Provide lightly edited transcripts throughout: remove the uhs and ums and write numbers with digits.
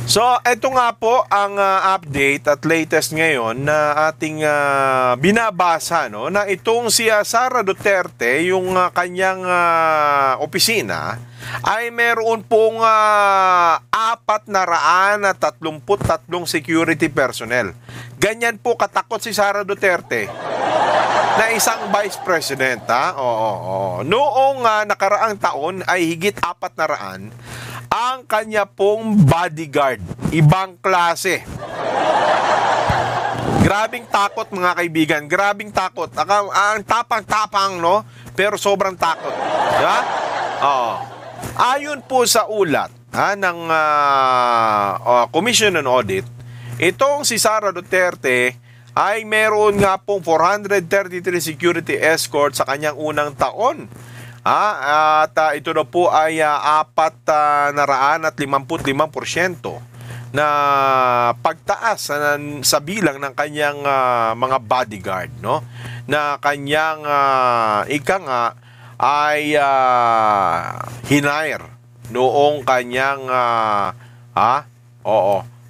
So, ito nga po ang update at latest ngayon na ating binabasa, no, na itong si Sara Duterte, yung kanyang opisina, ay meron pong 433 security personnel. Ganyan po katakot si Sara Duterte na isang vice president, ha? Oo. Noong nakaraang taon ay higit 400 ang kanya pong bodyguard. Ibang klase. Grabing takot, mga kaibigan. Grabing takot. Ang tapang-tapang, no? Pero sobrang takot. Diba? Oo. Ayon po sa ulat ng Commission on Audit, itong si Sara Duterte ay meron nga pong 433 security escort sa kanyang unang taon. At ito na po ay 455% na pagtaas sa bilang ng kanyang mga bodyguard, no? Na kanyang ika nga ay hinire noong kanyang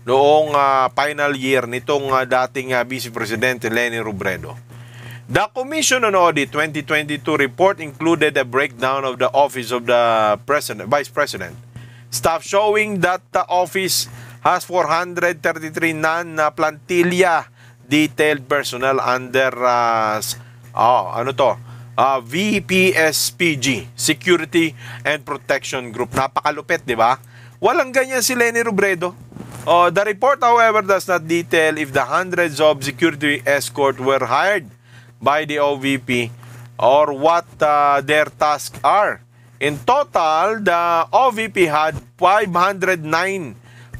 noong final year nitong dating Vice Presidente Leni Robredo. The Commission on Audit 2022 report included a breakdown of the office of the Vice President staff, showing that the office has 433 non-plantilla detailed personnel under VPSPG, Security and Protection Group. Napakalupit, di ba? Walang ganyan si Leni Robredo. The report, however, does not detail if the hundreds of security escort were hired by the OVP or what their tasks are. In total, the OVP had 509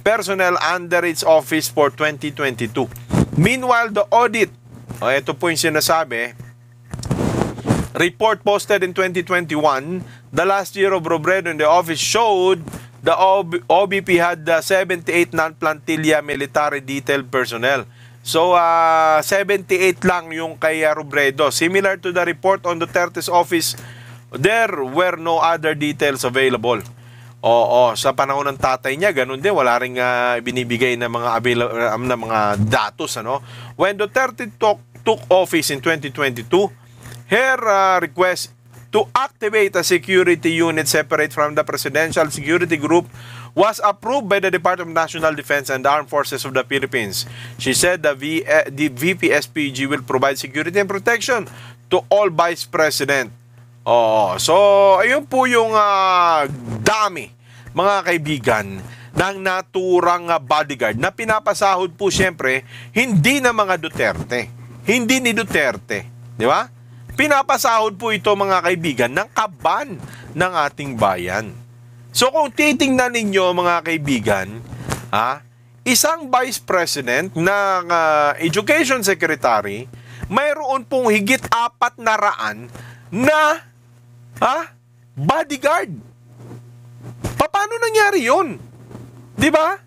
personnel under its office for 2022. Meanwhile, the audit, ito po yung sinasabi, report posted in 2021, the last year of Robredo in the office, showed the OVP had 78 non-plantilla military detailed personnel. So, 78 lang yung kay Robredo. Similar to the report on Duterte's office, there were no other details available. Sa panahon ng tatay niya, ganun din, wala ring binibigay na mga na mga datos, ano. When Duterte took office in 2022, her request to activate a security unit separate from the Presidential Security Group was approved by the Department of National Defense and the Armed Forces of the Philippines. She said the VPSPG will provide security and protection to all Vice President. So ayun po yung dami, mga kaibigan, ng naturang bodyguard na pinapasahod po siyempre hindi na mga Duterte, hindi ni Duterte, di ba? Pinapasahod po ito, mga kaibigan, ng kaban ng ating bayan. So kung titingnan ninyo, mga kaibigan, isang Vice President ng Education Secretary, mayroon pong higit 400 na bodyguard. Paano nangyari yun? Di ba?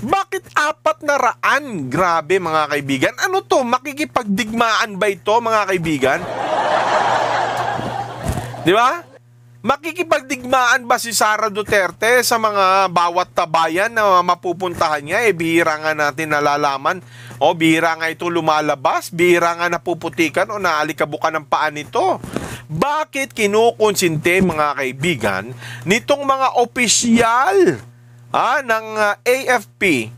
Bakit 400? Grabe, mga kaibigan. Ano to? Makikipagdigmaan ba ito, mga kaibigan? Di ba? Makikipagdigmaan ba si Sara Duterte sa mga bawat tabayan na mapupuntahan niya? Bihira nga natin nalalaman. Bihira nga ito lumalabas. Bihira nga napuputikan o naalikabukan ng paa nito. Bakit kinukonsinte, mga kaibigan, nitong mga opisyal ng AFP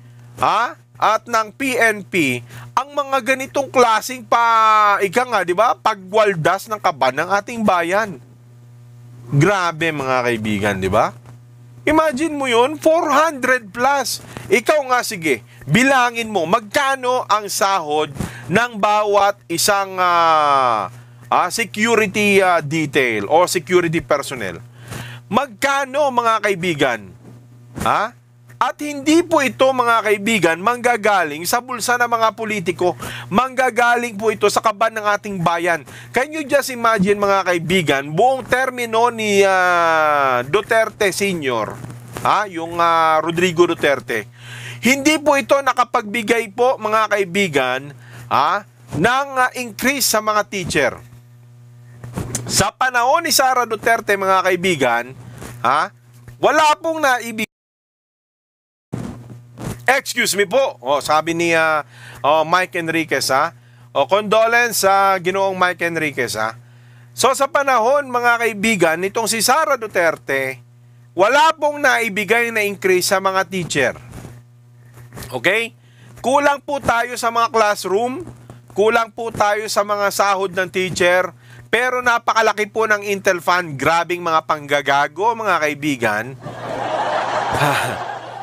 at ng PNP ang mga ganitong klaseng di ba, pagwaldas ng kaban ng ating bayan? Grabe, mga kaibigan, di ba? Imagine mo yun, 400 plus. Ikaw nga, sige, bilangin mo, magkano ang sahod ng bawat isang security detail o security personnel? Magkano, mga kaibigan? At hindi po ito, mga kaibigan, manggagaling sa bulsa ng mga politiko. Manggagaling po ito sa kaban ng ating bayan. Can you just imagine, mga kaibigan, buong termino ni Duterte Sr., yung Rodrigo Duterte, hindi po ito nakapagbigay po, mga kaibigan, ng increase sa mga teacher. Sa panahon ni Sara Duterte, mga kaibigan, wala pong naibigay Excuse me po. Sabi ni Mike Enriquez, ha. Condolence sa Ginoong Mike Enriquez, ha. So sa panahon, mga kaibigan, nitong si Sara Duterte, wala pong naibigay na increase sa mga teacher. Okay? Kulang po tayo sa mga classroom, kulang po tayo sa mga sahod ng teacher, pero napakalaki po ng Intel Fund. Grabing mga panggagago, mga kaibigan.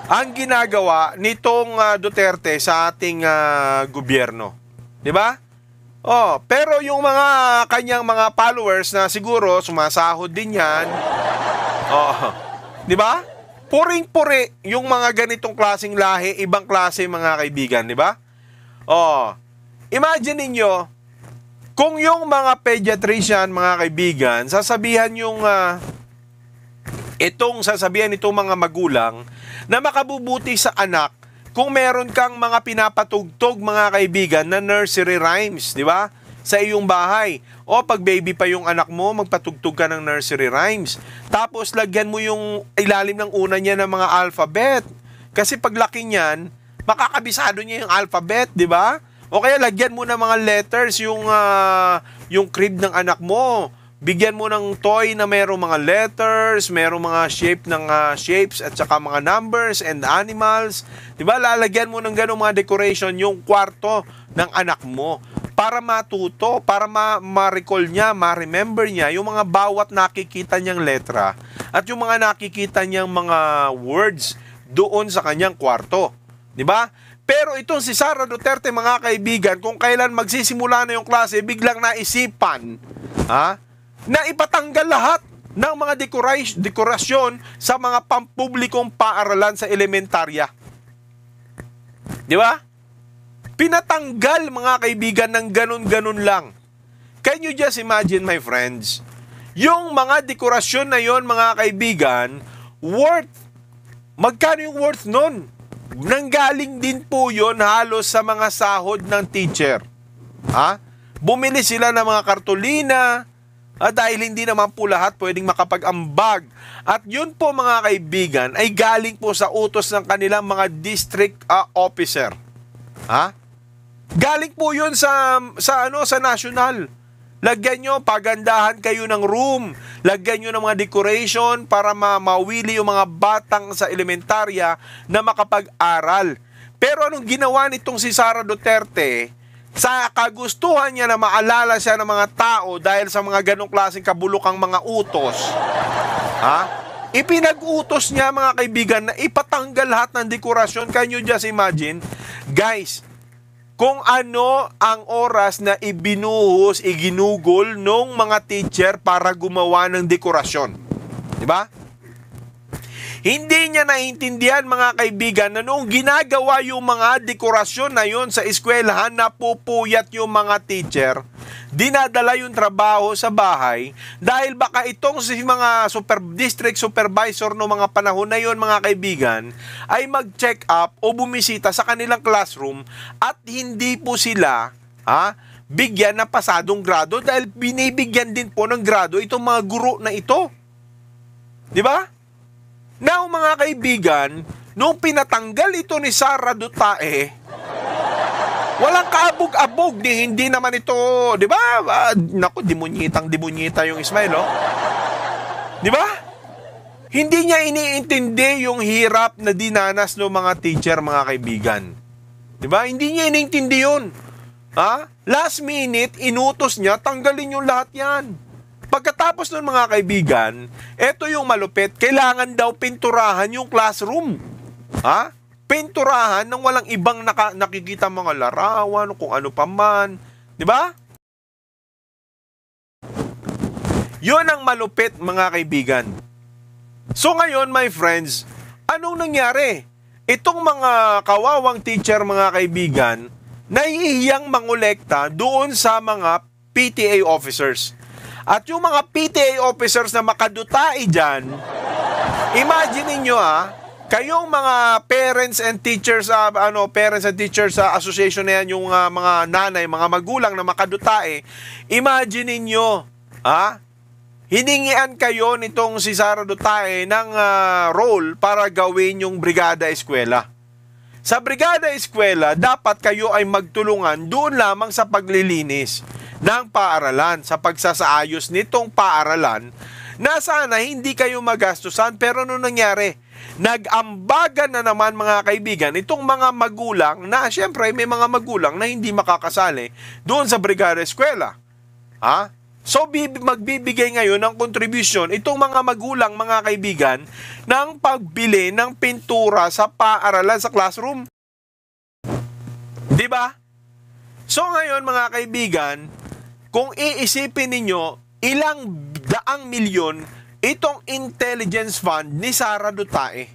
Ang ginagawa nitong Duterte sa ating gobyerno. 'Di ba? Pero yung mga kanyang mga followers na siguro sumasahod din 'yan. 'Di ba? Puring-puri yung mga ganitong klaseng lahi, ibang klase mga kaibigan, 'di ba? Imagine niyo kung yung mga pediatrician, mga kaibigan, sasabihan yung sasabihan itong mga magulang na makabubuti sa anak kung meron kang mga pinapatugtog, mga kaibigan, na nursery rhymes, di ba? Sa iyong bahay. Pag baby pa yung anak mo, magpatugtog ka ng nursery rhymes. Tapos lagyan mo yung ilalim ng una niya ng mga alphabet. Kasi paglaki niyan, makakabisado niya yung alphabet, di ba? O kaya lagyan mo ng mga letters yung crib ng anak mo. Bigyan mo ng toy na merong mga letters, merong mga shapes at saka mga numbers and animals. 'Di ba? Lalagyan mo ng ganung mga decoration yung kwarto ng anak mo para matuto, para ma-recall niya, ma-remember niya yung mga bawat nakikita niyang letra at yung mga nakikita niyang mga words doon sa kanyang kwarto. 'Di ba? Pero itong si Sara Duterte, mga kaibigan, kung kailan magsisimula na yung klase, biglang naisipan, na ipatanggal lahat ng mga dekorasyon sa mga pampublikong paaralan sa elementarya. Di ba? Pinatanggal, mga kaibigan, ng ganun-ganun lang. Can you just imagine, my friends, yung mga dekorasyon na yon, mga kaibigan, magkano yung worth nun? Nanggaling din po yon halos sa mga sahod ng teacher. Bumili sila ng mga kartolina, dahil hindi naman po lahat pwedeng makapag-ambag. At yun po, mga kaibigan, ay galing po sa utos ng kanilang mga district officer. Galing po yun sa national. Lagyan nyo, pagandahan kayo ng room. Lagyan nyo ng mga decoration para mawili yung mga batang sa elementarya na makapag-aral. Pero anong ginawa nitong si Sara Duterte? Sa kagustuhan niya na maalala siya ng mga tao dahil sa mga ganong klaseng kabulukang mga utos, ipinag-utos niya, mga kaibigan, na ipatanggal lahat ng dekorasyon. Can you just imagine? Guys, kung ano ang oras na iginugol nung mga teacher para gumawa ng dekorasyon. Diba? Hindi niya naiintindihan, mga kaibigan, na noong ginagawa yung mga dekorasyon na yun sa eskwelahan, napupuyat yung mga teacher, dinadala yung trabaho sa bahay, dahil baka itong si mga district supervisor no mga panahon na yun, mga kaibigan, ay mag-check up o bumisita sa kanilang classroom at hindi po sila bigyan na pasadong grado dahil binibigyan din po ng grado itong mga guro na ito. Di ba? Now, mga kaibigan, nung pinatanggal ito ni Sara Duterte, walang kaabog-abog, hindi naman ito, di ba? Naku, demunyita yung Ismael, Di ba? Hindi niya iniintindi yung hirap na dinanas ng mga teacher, mga kaibigan. Di ba? Hindi niya iniintindi yun. Last minute, inutos niya, tanggalin yung lahat yan. Pagkatapos nun, mga kaibigan, eto yung malupit, kailangan daw pinturahan yung classroom. Pinturahan nang walang ibang nakikita mga larawan, kung ano pa man. Di ba? Yun ang malupit, mga kaibigan. So ngayon, my friends, anong nangyari? Itong mga kawawang teacher, mga kaibigan, nahihiyang mangolekta doon sa mga PTA officers. At yung mga PTA officers na makadutai dyan, imagine niyo kayong mga parents and teachers association na yan, yung mga nanay, mga magulang na makadutai, imagine niyo, hiningian kayo nitong si Sara Duterte ng role para gawin yung brigada eskwela. Sa Brigada Eskwela, dapat kayo ay magtulungan doon lamang sa paglilinis ng paaralan, sa pagsasaayos nitong paaralan, na sana hindi kayo magastusan. Pero ano nangyari? Nag-ambagan na naman, mga kaibigan, itong mga magulang na, syempre may mga magulang na hindi makakasali doon sa Brigada Eskwela. Ha? So, magbibigay ngayon ng contribution itong mga magulang, mga kaibigan, ng pagbili ng pintura sa paaralan, sa classroom. Di ba? So, ngayon, mga kaibigan, kung iisipin ninyo, ilang daang milyon itong intelligence fund ni Sara Dutae.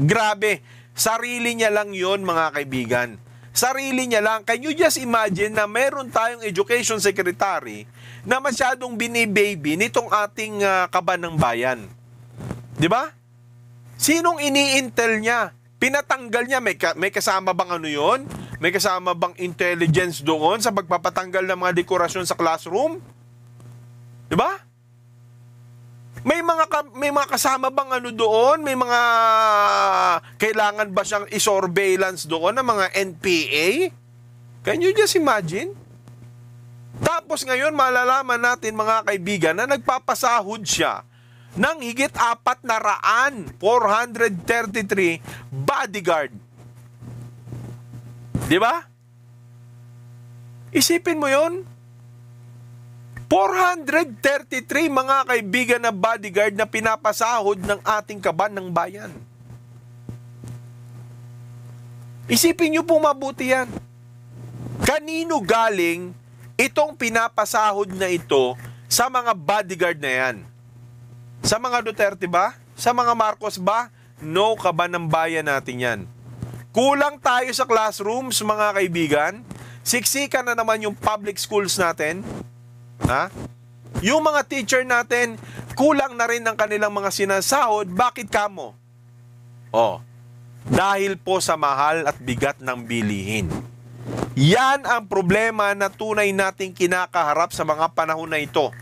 Grabe, sarili niya lang yon, mga kaibigan. Sarili niya lang. Can you just imagine na meron tayong education secretary na masyadong binibaby nitong ating kaban ng bayan? Di ba? Sinong ini-intel niya? Pinatanggal niya. May kasama bang ano yon? May kasama bang intelligence doon sa pagpapatanggal ng mga dekorasyon sa classroom? Di ba? May mga kasama bang ano doon? May mga kailangan ba siyang i-surveillance doon ng mga NPA? Can you just imagine? Tapos ngayon malalaman natin, mga kaibigan, na nagpapasahod siya ng higit 433 bodyguard. Di ba? Isipin mo yon. 433, mga kaibigan, na bodyguard na pinapasahod ng ating kaban ng bayan. Isipin niyo po mabuti yan. Kanino galing itong pinapasahod na ito sa mga bodyguard na yan? Sa mga Duterte ba? Sa mga Marcos ba? No, kaban ng bayan natin yan. Kulang tayo sa classrooms, mga kaibigan. Siksikan na naman yung public schools natin. Ha? Yung mga teacher natin, kulang na rin ng kanilang mga sinasahod. Bakit kamo? Dahil po sa mahal at bigat ng bilihin. Yan ang problema na tunay nating kinakaharap sa mga panahon na ito.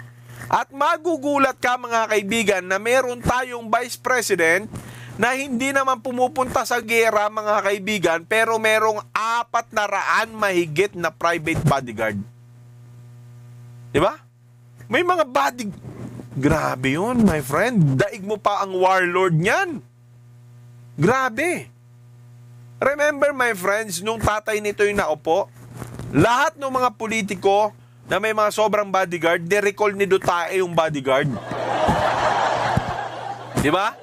At magugulat ka, mga kaibigan, na meron tayong Vice President na hindi naman pumupunta sa gera, mga kaibigan, pero merong 400 mahigit na private bodyguard. Di ba? May mga body... Grabe yun, my friend. Daig mo pa ang warlord niyan. Grabe. Remember, my friends, nung tatay nito yung naupo, lahat ng mga politiko na may mga sobrang bodyguard, ni-recall ni Dutae yung bodyguard. Di ba?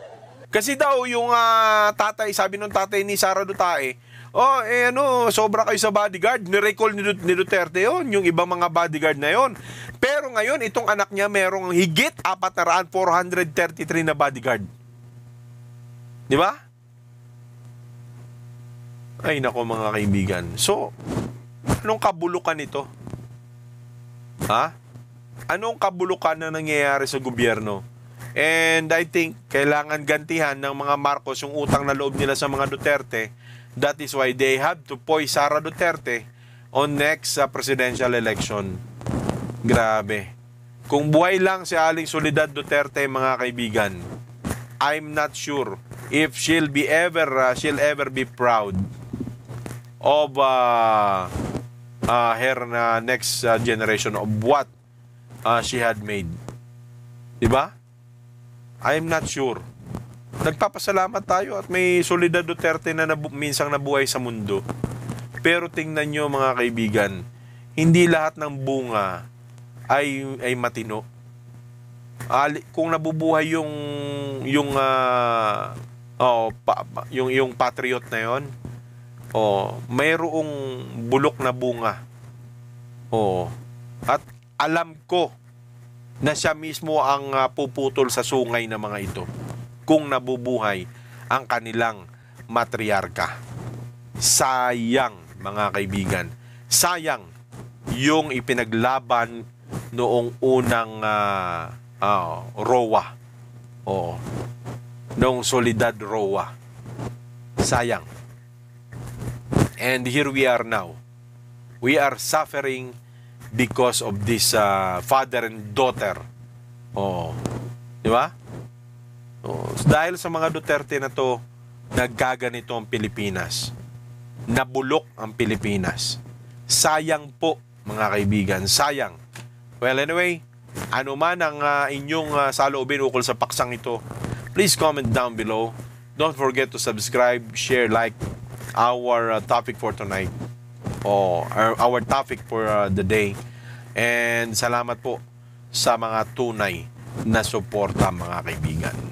Kasi daw yung tatay, sabi nung tatay ni Sara Dutae, sobra kayo sa bodyguard. Ni-recall ni Duterte yon, yung ibang mga bodyguard na yon. Pero ngayon, itong anak niya merong higit 433 na bodyguard. Di ba? Ay nako, mga kaibigan. So, anong kabulukan ito? Ha? Anong kabulukan na nangyayari sa gobyerno? And I think kailangan gantihan ng mga Marcos yung utang na loob nila sa mga Duterte. That is why they have to poise Sara Duterte on next presidential election. Grabe. Kung buhay lang si Aling Soledad Duterte, mga kaibigan, I'm not sure if she'll ever be proud of her next generation, of what she had made. Diba? I'm not sure. Nagpapasalamat tayo at may Soledad Duterte na minsang nabuhay sa mundo. Pero tingnan nyo, mga kaibigan, hindi lahat ng bunga ay matino. Kung nabubuhay yung patriot na yon, mayroong bulok na bunga. At alam ko na siya mismo ang puputol sa sungay ng mga ito kung nabubuhay ang kanilang matriarka. Sayang, mga kaibigan. Sayang yung ipinaglaban noong unang ROA. Noong Soledad ROA. Sayang. And here we are now. We are suffering because of this father and daughter. Di ba? Dahil sa mga Duterte na to, nagkaganito ang Pilipinas. nabulok ang Pilipinas. Sayang po, mga kaibigan, sayang. Well, anyway, ano man ang inyong saloobin ukol sa paksang ito, please comment down below. Don't forget to subscribe, share, like our topic for tonight. O our topic for the day. And salamat po sa mga tunay na suporta, mga kaibigan.